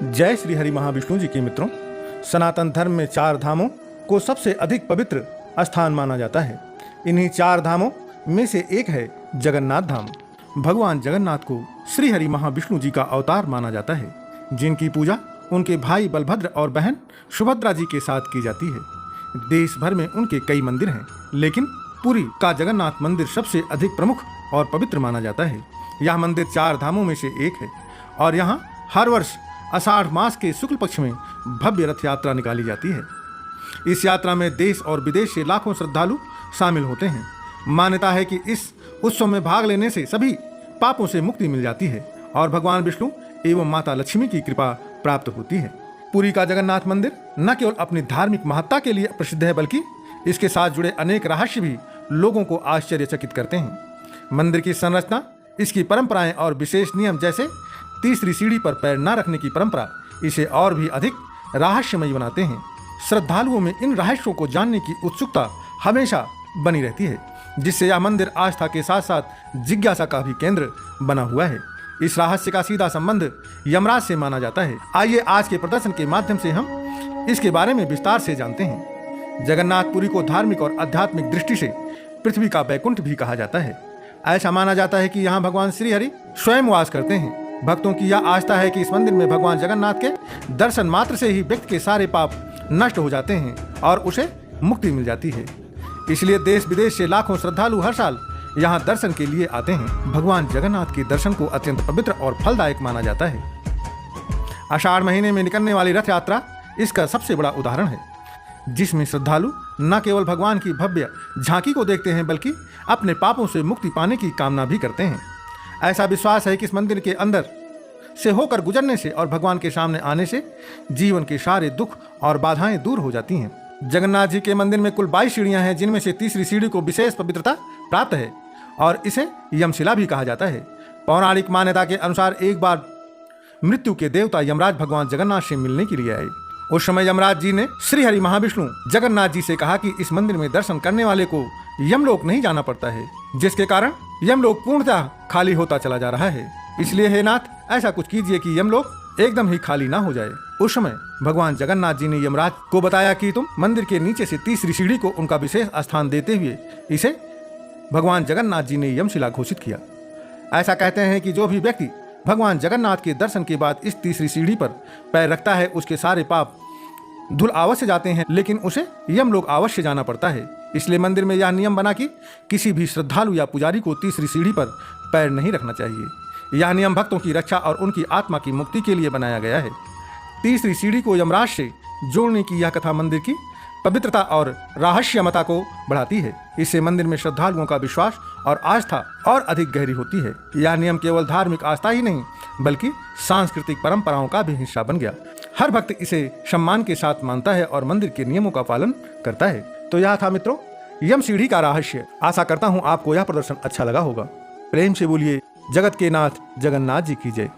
जय श्री हरि महाविष्णु जी के मित्रों, सनातन धर्म में 4 धामों को सबसे अधिक पवित्र स्थान माना जाता है। इन्हीं 4 धामों में से एक है जगन्नाथ धाम। भगवान जगन्नाथ को श्री हरि महाविष्णु जी का अवतार माना जाता है, जिनकी पूजा उनके भाई बलभद्र और बहन सुभद्रा जी के साथ की जाती है। देश भर में उनके कई मंदिर हैं, लेकिन पुरी का जगन्नाथ मंदिर सबसे अधिक प्रमुख और पवित्र माना जाता है। यह मंदिर 4 धामों में से एक है और यहाँ हर वर्ष आषाढ़ मास के शुक्ल पक्ष में भव्य रथ यात्रा निकाली जाती है। इस यात्रा में देश और विदेश से लाखों श्रद्धालु शामिल होते हैं। मान्यता है कि इस उत्सव में भाग लेने से सभी पापों से मुक्ति मिल जाती है और भगवान विष्णु एवं माता लक्ष्मी की कृपा प्राप्त होती है। पुरी का जगन्नाथ मंदिर न केवल अपनी धार्मिक महत्ता के लिए प्रसिद्ध है, बल्कि इसके साथ जुड़े अनेक रहस्य भी लोगों को आश्चर्यचकित करते हैं। मंदिर की संरचना, इसकी परंपराएं और विशेष नियम, जैसे तीसरी सीढ़ी पर पैर न रखने की परंपरा, इसे और भी अधिक रहस्यमयी बनाते हैं। श्रद्धालुओं में इन रहस्यों को जानने की उत्सुकता हमेशा बनी रहती है, जिससे यह मंदिर आस्था के साथ साथ जिज्ञासा का भी केंद्र बना हुआ है। इस रहस्य का सीधा संबंध यमराज से माना जाता है। आइए आज के प्रदर्शन के माध्यम से हम इसके बारे में विस्तार से जानते हैं। जगन्नाथपुरी को धार्मिक और आध्यात्मिक दृष्टि से पृथ्वी का बैकुंठ भी कहा जाता है। ऐसा माना जाता है कि यहाँ भगवान श्री हरि स्वयं वास करते हैं। भक्तों की यह आस्था है कि इस मंदिर में भगवान जगन्नाथ के दर्शन मात्र से ही व्यक्ति के सारे पाप नष्ट हो जाते हैं और उसे मुक्ति मिल जाती है। इसलिए देश विदेश से लाखों श्रद्धालु हर साल यहाँ दर्शन के लिए आते हैं। भगवान जगन्नाथ के दर्शन को अत्यंत पवित्र और फलदायक माना जाता है। आषाढ़ महीने में निकलने वाली रथ यात्रा इसका सबसे बड़ा उदाहरण है, जिसमें श्रद्धालु न केवल भगवान की भव्य झांकी को देखते हैं, बल्कि अपने पापों से मुक्ति पाने की कामना भी करते हैं। ऐसा विश्वास है कि इस मंदिर के अंदर से होकर गुजरने से और भगवान के सामने आने से जीवन के सारे दुख और बाधाएं दूर हो जाती हैं। जगन्नाथ जी के मंदिर में कुल 22 सीढ़ियां हैं, जिनमें से तीसरी सीढ़ी को विशेष पवित्रता प्राप्त है और इसे यमशिला भी कहा जाता है। पौराणिक मान्यता के अनुसार एक बार मृत्यु के देवता यमराज भगवान जगन्नाथ से मिलने के लिए आए। उस समय यमराज जी ने श्री हरि महाविष्णु जगन्नाथ जी से कहा कि इस मंदिर में दर्शन करने वाले को यमलोक नहीं जाना पड़ता है, जिसके कारण यमलोक पूर्णतः खाली होता चला जा रहा है। इसलिए हे नाथ, ऐसा कुछ कीजिए कि यमलोक एकदम ही खाली ना हो जाए। उस समय भगवान जगन्नाथ जी ने यमराज को बताया कि तुम मंदिर के नीचे से तीसरी सीढ़ी को उनका विशेष स्थान देते हुए इसे भगवान जगन्नाथ जी ने यमशिला घोषित किया। ऐसा कहते हैं कि जो भी व्यक्ति भगवान जगन्नाथ के दर्शन के बाद इस तीसरी सीढ़ी पर पैर रखता है, उसके सारे पाप धुल अवश्य जाते हैं, लेकिन उसे यमलोक अवश्य जाना पड़ता है। इसलिए मंदिर में यह नियम बना कि किसी भी श्रद्धालु या पुजारी को तीसरी सीढ़ी पर पैर नहीं रखना चाहिए। यह नियम भक्तों की रक्षा और उनकी आत्मा की मुक्ति के लिए बनाया गया है। तीसरी सीढ़ी को यमराज से जोड़ने की यह कथा मंदिर की पवित्रता और रहस्यमता को बढ़ाती है। इससे मंदिर में श्रद्धालुओं का विश्वास और आस्था और अधिक गहरी होती है। यह नियम केवल धार्मिक आस्था ही नहीं, बल्कि सांस्कृतिक परंपराओं का भी हिस्सा बन गया। हर भक्त इसे सम्मान के साथ मानता है और मंदिर के नियमों का पालन करता है। तो यह था मित्रों यम सीढ़ी का रहस्य। आशा करता हूँ आपको यह प्रदर्शन अच्छा लगा होगा। प्रेम से बोलिए जगत के नाथ जगन्नाथ जी की जय।